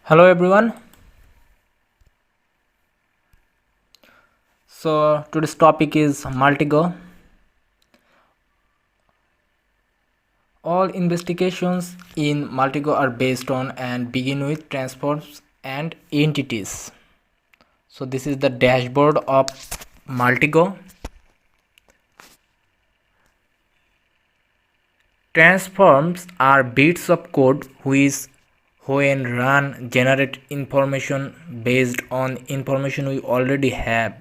Hello everyone. So today's topic is Maltego. All investigations in Maltego are based on and begin with transforms and entities. So this is the dashboard of Maltego. Transforms are bits of code which when run generate information based on information we already have.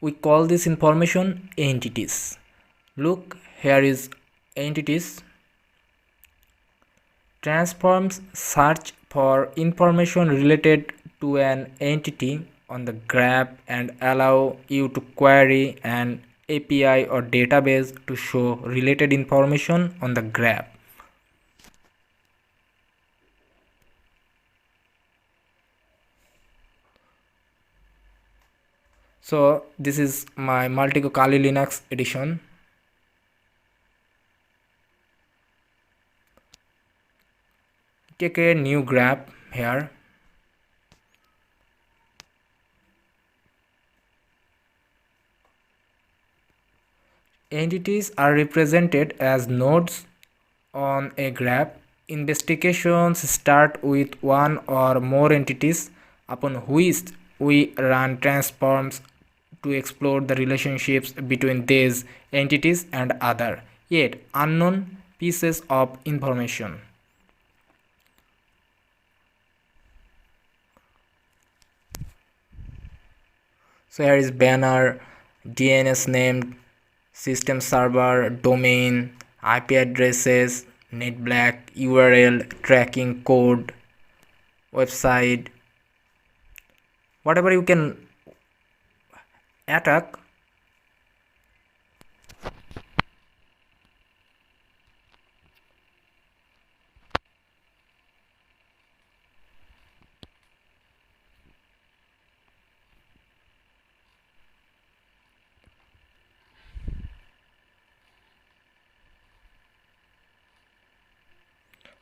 We call this information entities. Look, here is entities. Transforms search for information related to an entity on the graph and allow you to query an API or database to show related information on the graph. So this is my Maltego Kali Linux edition. Take a new graph here. Entities are represented as nodes on a graph. Investigations start with one or more entities upon which we run transforms to explore the relationships between these entities and other, yet unknown pieces of information. So here is banner, DNS name, system server, domain, IP addresses, netblack, URL, tracking code, website, whatever you can attack.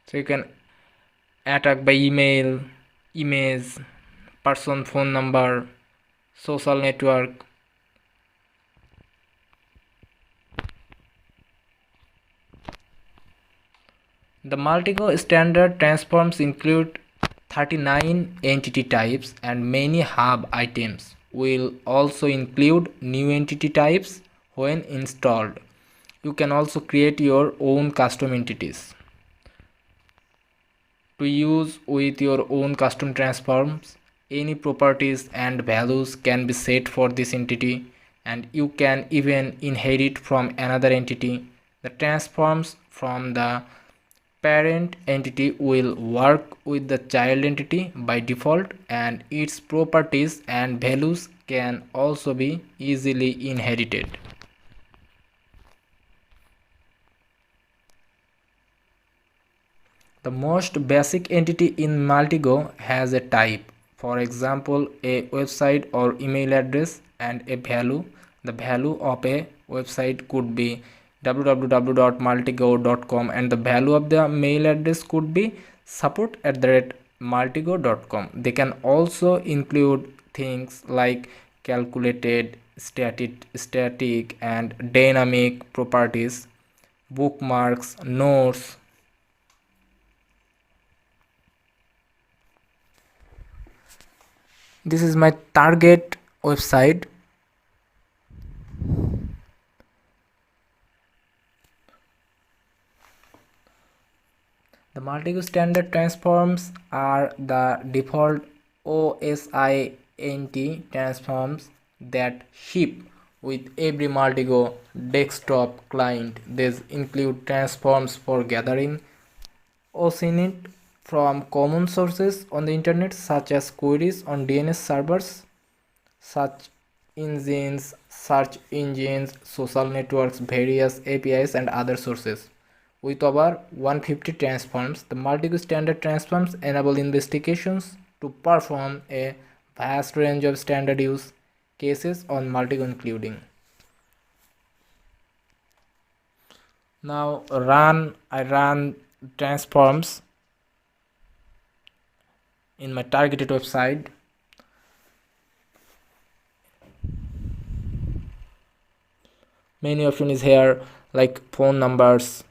So you can attack by email, image, person phone number, social network. The Maltego standard transforms include 39 entity types and many hub items will also include new entity types when installed. You can also create your own custom entities to use with your own custom transforms. Any properties and values can be set for this entity, and you can even inherit from another entity. The transforms from the parent entity will work with the child entity by default, and its properties and values can also be easily inherited. The most basic entity in Maltego has a type, for example, a website or email address, and a value. The value of a website could be www.maltego.com, and the value of the mail address could be support@maltego.com. They can also include things like calculated, static and dynamic properties, bookmarks, notes. This is my target website. The Maltego standard transforms are the default OSINT transforms that ship with every Maltego desktop client. These include transforms for gathering OSINT from common sources on the internet, such as queries on DNS servers, search engines, social networks, various APIs, and other sources. With over 150 transforms, the Maltego standard transforms enable investigations to perform a vast range of standard use cases on Maltego, including now I run transforms. in my targeted website. Many option is here, like phone numbers,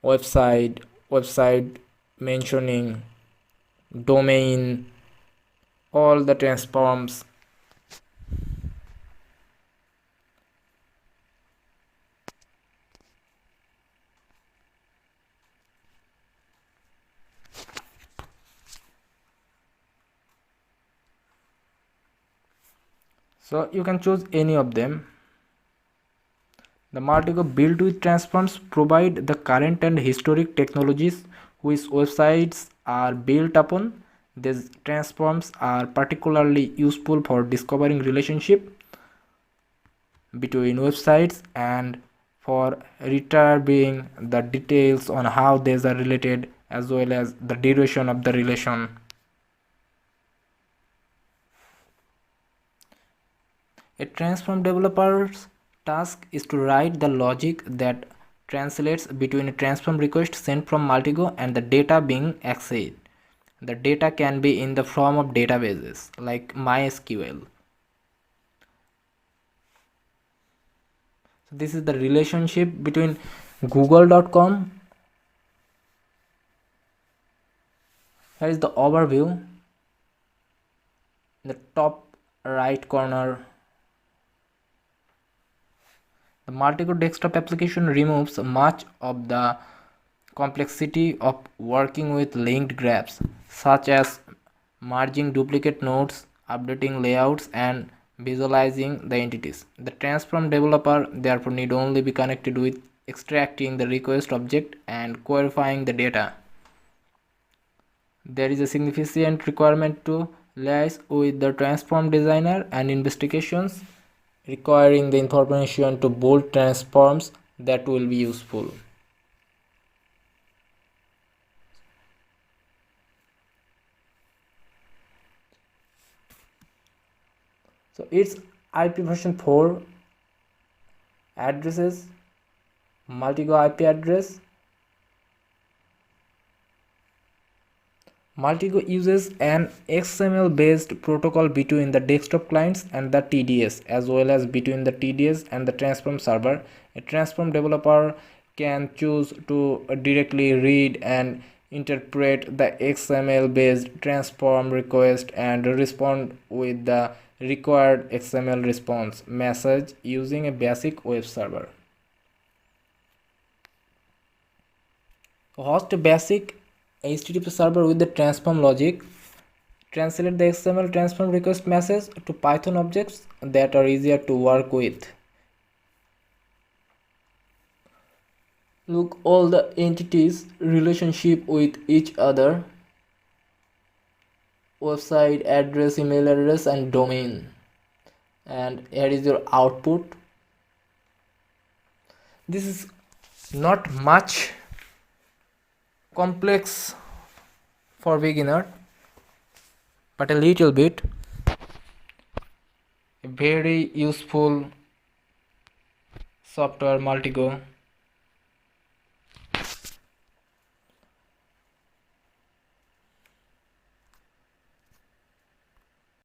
website mentioning, domain, all the transforms. So you can choose any of them. The Maltego built with transforms provide the current and historic technologies which websites are built upon. These transforms are particularly useful for discovering relationship between websites and for retrieving the details on how these are related as well as the duration of the relation. A transform developer's task is to write the logic that translates between a transform request sent from Maltego and the data being accessed. The data can be in the form of databases like MySQL. So this is the relationship between google.com. Here is the overview. In the top right corner, the Maltego desktop application removes much of the complexity of working with linked graphs, such as merging duplicate nodes, updating layouts, and visualizing the entities. The transform developer therefore need only be connected with extracting the request object and querying the data. There is a significant requirement to liaise with the transform designer and investigations requiring the information to build transforms that will be useful. So it's IP version 4 addresses, Maltego IP address. Maltego uses an XML based protocol between the desktop clients and the TDS, as well as between the TDS and the transform server. A transform developer can choose to directly read and interpret the XML based transform request and respond with the required XML response message using a basic web server. Host a basic HTTP server with the transform logic. Translate the XML transform request message to Python objects that are easier to work with. Look all the entities relationship with each other: website address, email address, and domain. And here is your output. This is not much complex for beginner, but a little bit. A very useful software, Maltego.